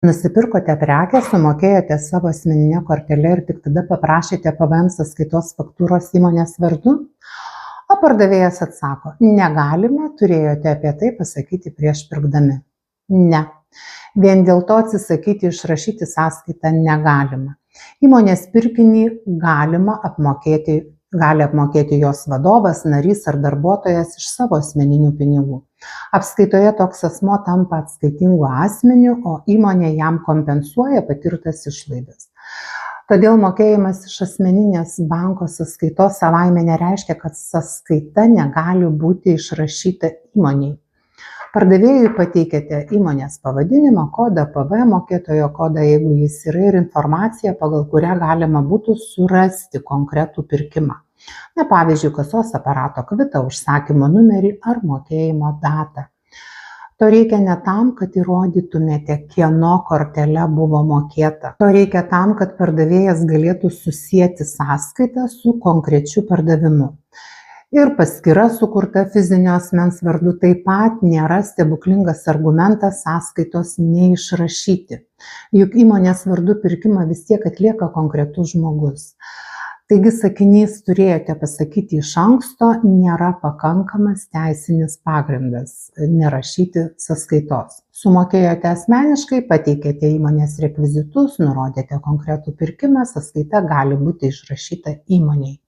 Nusipirkote prekę, sumokėjote savo asmeninę kortelę ir tik tada paprašėte PVM sąskaitos faktūros įmonės vardu? O pardavėjas atsako, negalime, turėjote apie tai pasakyti prieš pirkdami. Ne. Vien dėl to atsisakyti išrašyti sąskaitą negalima. Įmonės pirkinį gali apmokėti jos vadovas, narys ar darbuotojas iš savo asmeninių pinigų. Apskaitoje toks asmuo tampa atskaitingu asmeniu, o įmonė jam kompensuoja patirtas išlaidas. Todėl mokėjimas iš asmeninės banko sąskaitos savaime nereiškia, kad sąskaita negali būti išrašyta įmoniai. Pardavėjui pateikėte įmonės pavadinimą, kodą, PVM mokėtojo kodą, jeigu jis yra, ir informaciją, pagal kurią galima būtų surasti konkretų pirkimą. Pavyzdžiui, kasos aparato kvitą, užsakymo numerį ar mokėjimo datą. To reikia ne tam, kad įrodytumėte, kieno kortele buvo mokėta. To reikia tam, kad pardavėjas galėtų susieti sąskaitą su konkrečiu pardavimu. Ir paskyra sukurta fizinio asmens vardu taip pat nėra stebuklingas argumentas sąskaitos neišrašyti. Juk įmonės vardu pirkimą vis tiek atlieka konkretus žmogus. Taigi sakinys turėjote pasakyti iš anksto nėra pakankamas teisinis pagrindas nerašyti sąskaitos. Sumokėjote asmeniškai, pateikėte įmonės rekvizitus, nurodėte konkretų pirkimą, sąskaita gali būti išrašyta įmonei.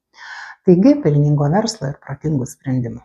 Taigi pelningo verslo ir protingų sprendimų.